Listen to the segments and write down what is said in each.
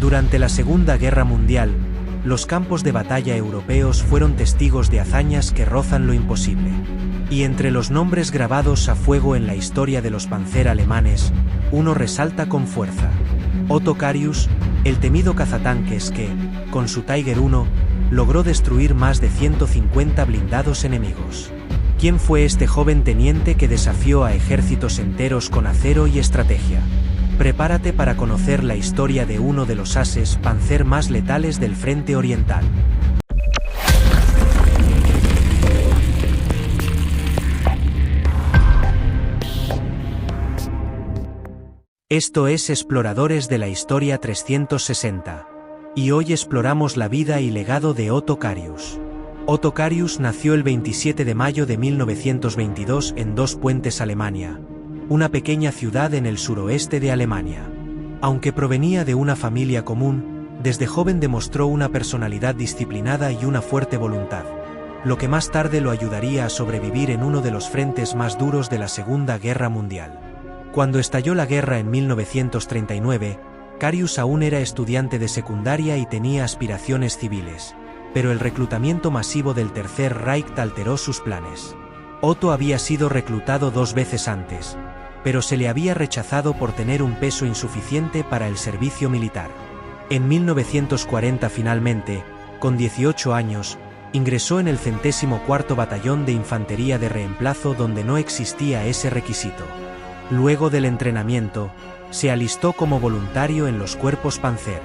Durante la Segunda Guerra Mundial, los campos de batalla europeos fueron testigos de hazañas que rozan lo imposible. Y entre los nombres grabados a fuego en la historia de los Panzer alemanes, uno resalta con fuerza: Otto Carius, el temido cazatanques que, con su Tiger I, logró destruir más de 150 blindados enemigos. ¿Quién fue este joven teniente que desafió a ejércitos enteros con acero y estrategia? Prepárate para conocer la historia de uno de los ases Panzer más letales del Frente Oriental. Esto es Exploradores de la Historia 360. Y hoy exploramos la vida y legado de Otto Carius. Otto Carius nació el 27 de mayo de 1922 en Dos Puentes, Alemania, una pequeña ciudad en el suroeste de Alemania. Aunque provenía de una familia común, desde joven demostró una personalidad disciplinada y una fuerte voluntad, lo que más tarde lo ayudaría a sobrevivir en uno de los frentes más duros de la Segunda Guerra Mundial. Cuando estalló la guerra en 1939, Carius aún era estudiante de secundaria y tenía aspiraciones civiles, pero el reclutamiento masivo del Tercer Reich alteró sus planes. Otto había sido reclutado 2 veces antes, pero se le había rechazado por tener un peso insuficiente para el servicio militar. En 1940 finalmente, con 18 años, ingresó en el 104º Batallón de Infantería de Reemplazo, donde no existía ese requisito. Luego del entrenamiento, se alistó como voluntario en los cuerpos Panzer.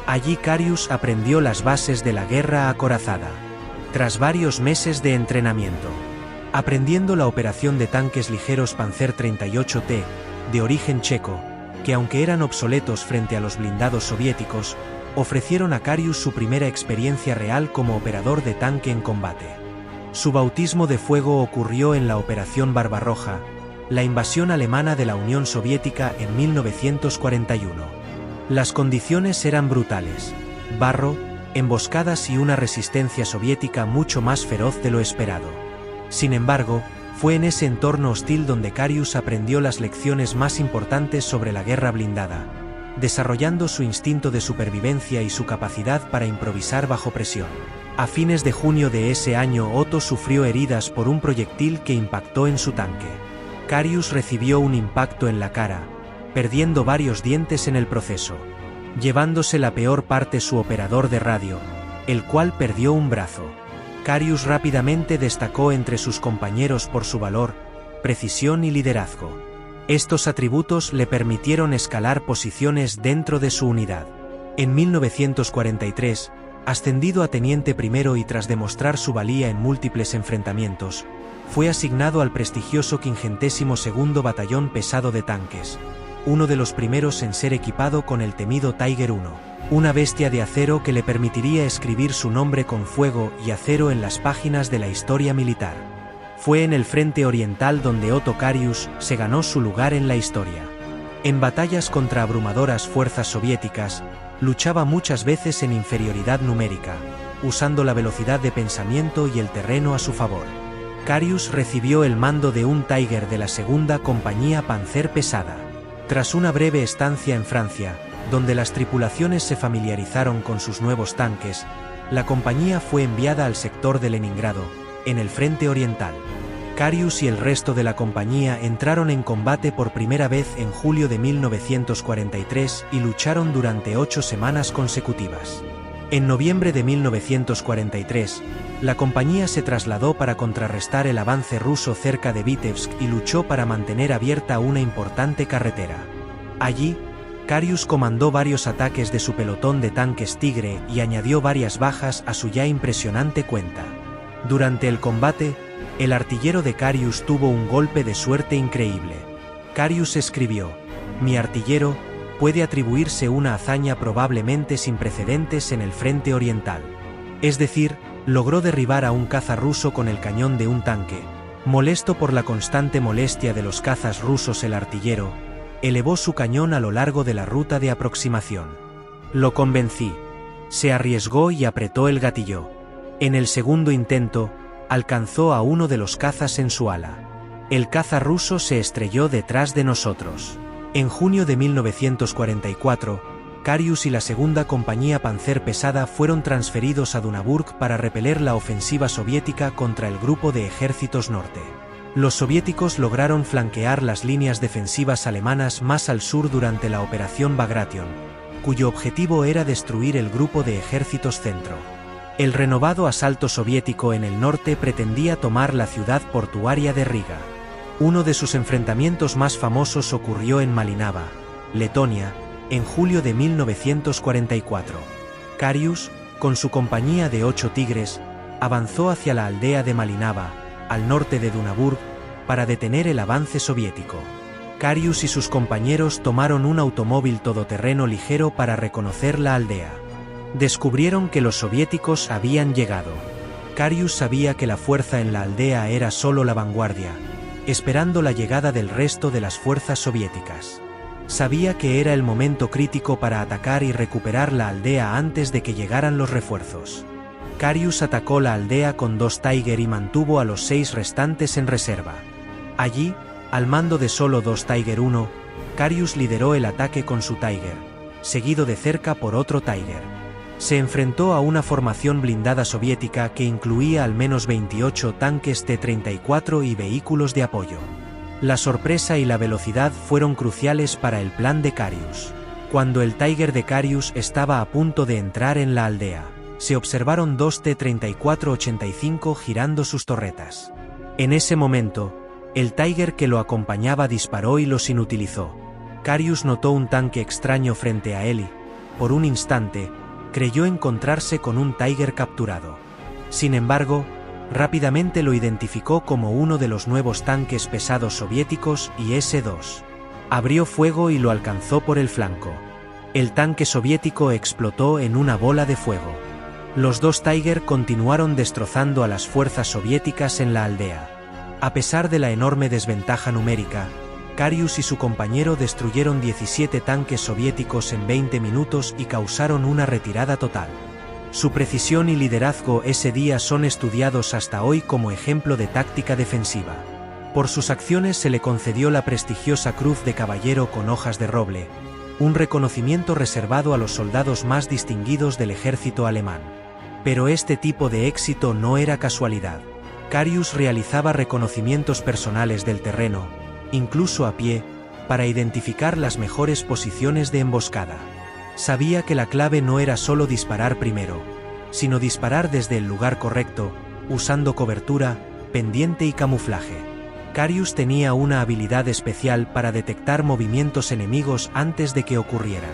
Allí Carius aprendió las bases de la guerra acorazada. Tras varios meses de entrenamiento, aprendiendo la operación de tanques ligeros Panzer 38T, de origen checo, que aunque eran obsoletos frente a los blindados soviéticos, ofrecieron a Carius su primera experiencia real como operador de tanque en combate. Su bautismo de fuego ocurrió en la Operación Barbarroja, la invasión alemana de la Unión Soviética en 1941. Las condiciones eran brutales: barro, emboscadas y una resistencia soviética mucho más feroz de lo esperado. Sin embargo, fue en ese entorno hostil donde Carius aprendió las lecciones más importantes sobre la guerra blindada, desarrollando su instinto de supervivencia y su capacidad para improvisar bajo presión. A fines de junio de ese año, Otto sufrió heridas por un proyectil que impactó en su tanque. Carius recibió un impacto en la cara, perdiendo varios dientes en el proceso, llevándose la peor parte su operador de radio, el cual perdió un brazo. Carius rápidamente destacó entre sus compañeros por su valor, precisión y liderazgo. Estos atributos le permitieron escalar posiciones dentro de su unidad. En 1943, ascendido a teniente primero y tras demostrar su valía en múltiples enfrentamientos, fue asignado al prestigioso 52º Batallón Pesado de Tanques, uno de los primeros en ser equipado con el temido Tiger I, una bestia de acero que le permitiría escribir su nombre con fuego y acero en las páginas de la historia militar. Fue en el Frente Oriental donde Otto Carius se ganó su lugar en la historia. En batallas contra abrumadoras fuerzas soviéticas, luchaba muchas veces en inferioridad numérica, usando la velocidad de pensamiento y el terreno a su favor. Carius recibió el mando de un Tiger de la Segunda Compañía Panzer Pesada. Tras una breve estancia en Francia, donde las tripulaciones se familiarizaron con sus nuevos tanques, la compañía fue enviada al sector de Leningrado, en el Frente Oriental. Carius y el resto de la compañía entraron en combate por primera vez en julio de 1943 y lucharon durante 8 semanas consecutivas. En noviembre de 1943, la compañía se trasladó para contrarrestar el avance ruso cerca de Vitebsk y luchó para mantener abierta una importante carretera. Allí, Carius comandó varios ataques de su pelotón de tanques Tigre y añadió varias bajas a su ya impresionante cuenta. Durante el combate, el artillero de Carius tuvo un golpe de suerte increíble. Carius escribió: "Mi artillero puede atribuirse una hazaña probablemente sin precedentes en el Frente Oriental". Es decir, logró derribar a un caza ruso con el cañón de un tanque. Molesto por la constante molestia de los cazas rusos, el artillero elevó su cañón a lo largo de la ruta de aproximación. Lo convencí. Se arriesgó y apretó el gatillo. En el segundo intento, alcanzó a uno de los cazas en su ala. El caza ruso se estrelló detrás de nosotros. En junio de 1944, Carius y la segunda compañía Panzer pesada fueron transferidos a Dunaburg para repeler la ofensiva soviética contra el grupo de ejércitos norte. Los soviéticos lograron flanquear las líneas defensivas alemanas más al sur durante la Operación Bagration, cuyo objetivo era destruir el grupo de ejércitos centro. El renovado asalto soviético en el norte pretendía tomar la ciudad portuaria de Riga. Uno de sus enfrentamientos más famosos ocurrió en Malinava, Letonia, en julio de 1944. Carius, con su compañía de 8 Tigres, avanzó hacia la aldea de Malinava, al norte de Dunaburg, para detener el avance soviético. Carius y sus compañeros tomaron un automóvil todoterreno ligero para reconocer la aldea. Descubrieron que los soviéticos habían llegado. Carius sabía que la fuerza en la aldea era solo la vanguardia, esperando la llegada del resto de las fuerzas soviéticas. Sabía que era el momento crítico para atacar y recuperar la aldea antes de que llegaran los refuerzos. Carius atacó la aldea con 2 Tiger y mantuvo a los 6 restantes en reserva. Allí, al mando de solo 2 Tiger 1, Carius lideró el ataque con su Tiger, seguido de cerca por otro Tiger. Se enfrentó a una formación blindada soviética que incluía al menos 28 tanques T-34 y vehículos de apoyo. La sorpresa y la velocidad fueron cruciales para el plan de Carius. Cuando el Tiger de Carius estaba a punto de entrar en la aldea, se observaron 2 T-34-85 girando sus torretas. En ese momento, el Tiger que lo acompañaba disparó y los inutilizó. Carius notó un tanque extraño frente a él y, por un instante, creyó encontrarse con un Tiger capturado. Sin embargo, rápidamente lo identificó como uno de los nuevos tanques pesados soviéticos y S-2. Abrió fuego y lo alcanzó por el flanco. El tanque soviético explotó en una bola de fuego. Los 2 Tiger continuaron destrozando a las fuerzas soviéticas en la aldea. A pesar de la enorme desventaja numérica, Carius y su compañero destruyeron 17 tanques soviéticos en 20 minutos y causaron una retirada total. Su precisión y liderazgo ese día son estudiados hasta hoy como ejemplo de táctica defensiva. Por sus acciones se le concedió la prestigiosa Cruz de Caballero con hojas de roble, un reconocimiento reservado a los soldados más distinguidos del ejército alemán. Pero este tipo de éxito no era casualidad. Carius realizaba reconocimientos personales del terreno, incluso a pie, para identificar las mejores posiciones de emboscada. Sabía que la clave no era solo disparar primero, sino disparar desde el lugar correcto, usando cobertura, pendiente y camuflaje. Carius tenía una habilidad especial para detectar movimientos enemigos antes de que ocurrieran.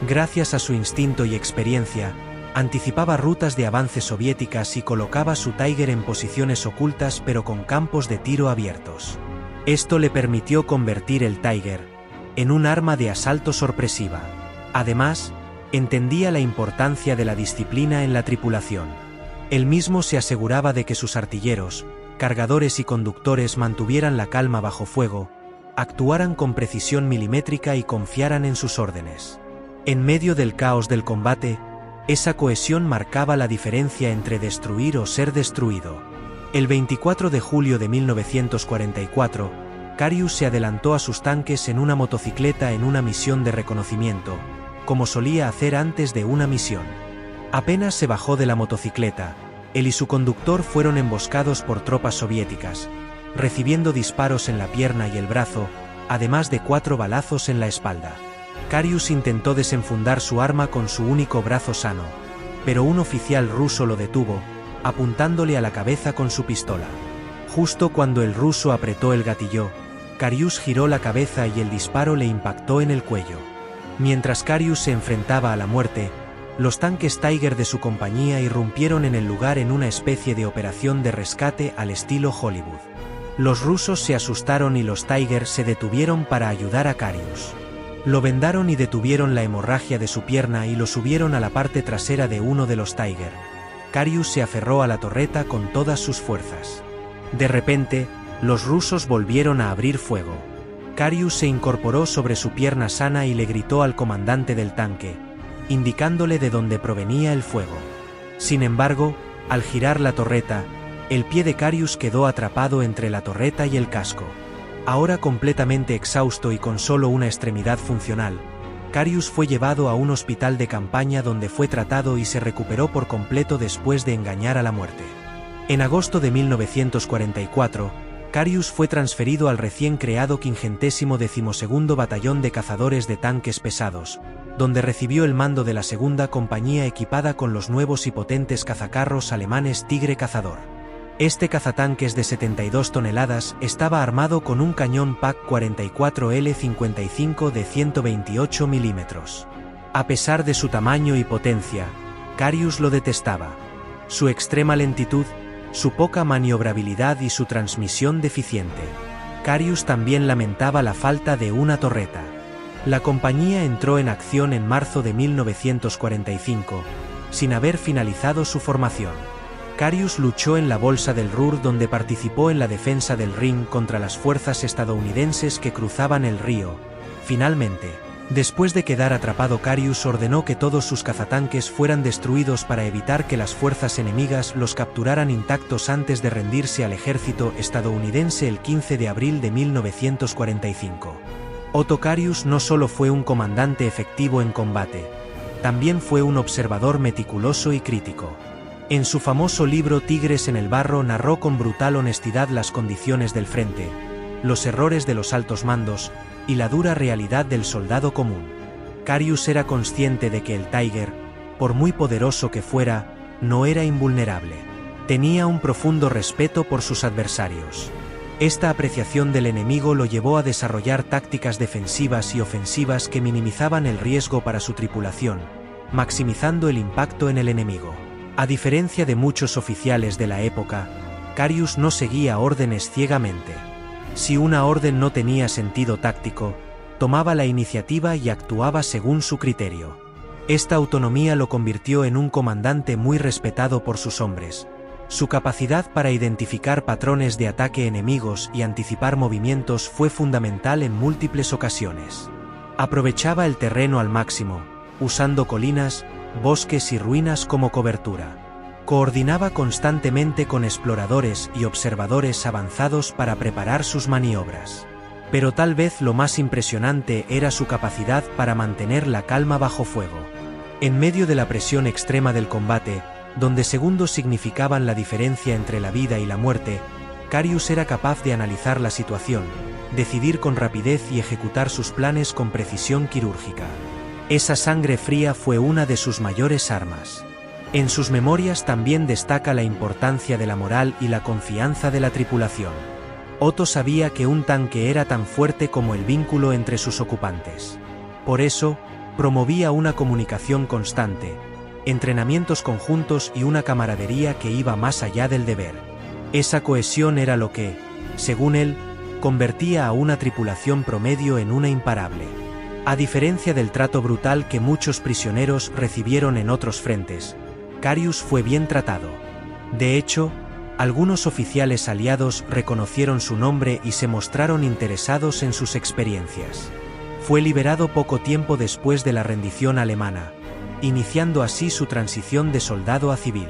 Gracias a su instinto y experiencia, anticipaba rutas de avance soviéticas y colocaba su Tiger en posiciones ocultas pero con campos de tiro abiertos. Esto le permitió convertir el Tiger en un arma de asalto sorpresiva. Además, entendía la importancia de la disciplina en la tripulación. Él mismo se aseguraba de que sus artilleros, cargadores y conductores mantuvieran la calma bajo fuego, actuaran con precisión milimétrica y confiaran en sus órdenes. En medio del caos del combate, esa cohesión marcaba la diferencia entre destruir o ser destruido. El 24 de julio de 1944, Carius se adelantó a sus tanques en una motocicleta en una misión de reconocimiento, como solía hacer antes de una misión. Apenas se bajó de la motocicleta, él y su conductor fueron emboscados por tropas soviéticas, recibiendo disparos en la pierna y el brazo, además de 4 balazos en la espalda. Carius intentó desenfundar su arma con su único brazo sano, pero un oficial ruso lo detuvo, apuntándole a la cabeza con su pistola. Justo cuando el ruso apretó el gatillo, Carius giró la cabeza y el disparo le impactó en el cuello. Mientras Carius se enfrentaba a la muerte, los tanques Tiger de su compañía irrumpieron en el lugar en una especie de operación de rescate al estilo Hollywood. Los rusos se asustaron y los Tiger se detuvieron para ayudar a Carius. Lo vendaron y detuvieron la hemorragia de su pierna y lo subieron a la parte trasera de uno de los Tiger. Carius se aferró a la torreta con todas sus fuerzas. De repente, los rusos volvieron a abrir fuego. Carius se incorporó sobre su pierna sana y le gritó al comandante del tanque, indicándole de dónde provenía el fuego. Sin embargo, al girar la torreta, el pie de Carius quedó atrapado entre la torreta y el casco. Ahora completamente exhausto y con solo una extremidad funcional, Carius fue llevado a un hospital de campaña donde fue tratado y se recuperó por completo después de engañar a la muerte. En agosto de 1944, Carius fue transferido al recién creado 52º Batallón de Cazadores de Tanques Pesados, donde recibió el mando de la segunda compañía equipada con los nuevos y potentes cazacarros alemanes Tigre Cazador. Este cazatanques de 72 toneladas estaba armado con un cañón PaK-44L55 de 128 mm. A pesar de su tamaño y potencia, Carius lo detestaba. Su extrema lentitud, su poca maniobrabilidad y su transmisión deficiente. Carius también lamentaba la falta de una torreta. La compañía entró en acción en marzo de 1945, sin haber finalizado su formación. Carius luchó en la Bolsa del Ruhr, donde participó en la defensa del Rin contra las fuerzas estadounidenses que cruzaban el río. Finalmente, después de quedar atrapado, Carius ordenó que todos sus cazatanques fueran destruidos para evitar que las fuerzas enemigas los capturaran intactos antes de rendirse al ejército estadounidense el 15 de abril de 1945. Otto Carius no solo fue un comandante efectivo en combate, también fue un observador meticuloso y crítico. En su famoso libro Tigres en el barro narró con brutal honestidad las condiciones del frente, los errores de los altos mandos y la dura realidad del soldado común. Carius era consciente de que el Tiger, por muy poderoso que fuera, no era invulnerable. Tenía un profundo respeto por sus adversarios. Esta apreciación del enemigo lo llevó a desarrollar tácticas defensivas y ofensivas que minimizaban el riesgo para su tripulación, maximizando el impacto en el enemigo. A diferencia de muchos oficiales de la época, Carius no seguía órdenes ciegamente. Si una orden no tenía sentido táctico, tomaba la iniciativa y actuaba según su criterio. Esta autonomía lo convirtió en un comandante muy respetado por sus hombres. Su capacidad para identificar patrones de ataque enemigos y anticipar movimientos fue fundamental en múltiples ocasiones. Aprovechaba el terreno al máximo, usando colinas, bosques y ruinas como cobertura. Coordinaba constantemente con exploradores y observadores avanzados para preparar sus maniobras. Pero tal vez lo más impresionante era su capacidad para mantener la calma bajo fuego. En medio de la presión extrema del combate, donde segundos significaban la diferencia entre la vida y la muerte, Carius era capaz de analizar la situación, decidir con rapidez y ejecutar sus planes con precisión quirúrgica. Esa sangre fría fue una de sus mayores armas. En sus memorias también destaca la importancia de la moral y la confianza de la tripulación. Otto sabía que un tanque era tan fuerte como el vínculo entre sus ocupantes. Por eso, promovía una comunicación constante, entrenamientos conjuntos y una camaradería que iba más allá del deber. Esa cohesión era lo que, según él, convertía a una tripulación promedio en una imparable. A diferencia del trato brutal que muchos prisioneros recibieron en otros frentes, Carius fue bien tratado. De hecho, algunos oficiales aliados reconocieron su nombre y se mostraron interesados en sus experiencias. Fue liberado poco tiempo después de la rendición alemana, iniciando así su transición de soldado a civil.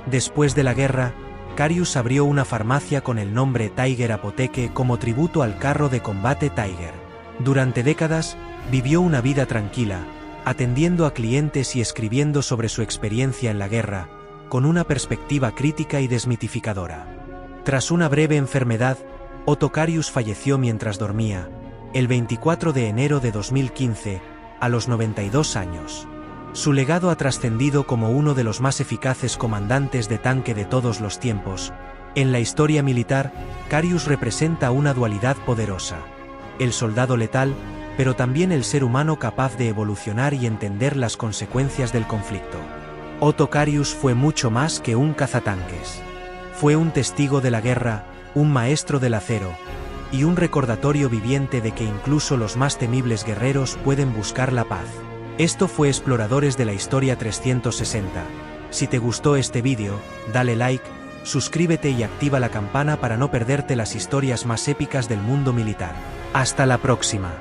Después de la guerra, Carius abrió una farmacia con el nombre Tiger Apotheke como tributo al carro de combate Tiger. Durante décadas, vivió una vida tranquila, atendiendo a clientes y escribiendo sobre su experiencia en la guerra, con una perspectiva crítica y desmitificadora. Tras una breve enfermedad, Otto Carius falleció mientras dormía, el 24 de enero de 2015, a los 92 años. Su legado ha trascendido como uno de los más eficaces comandantes de tanque de todos los tiempos. En la historia militar, Carius representa una dualidad poderosa: el soldado letal, pero también el ser humano capaz de evolucionar y entender las consecuencias del conflicto. Otto Carius fue mucho más que un cazatanques. Fue un testigo de la guerra, un maestro del acero, y un recordatorio viviente de que incluso los más temibles guerreros pueden buscar la paz. Esto fue Exploradores de la Historia 360. Si te gustó este vídeo, dale like, suscríbete y activa la campana para no perderte las historias más épicas del mundo militar. Hasta la próxima.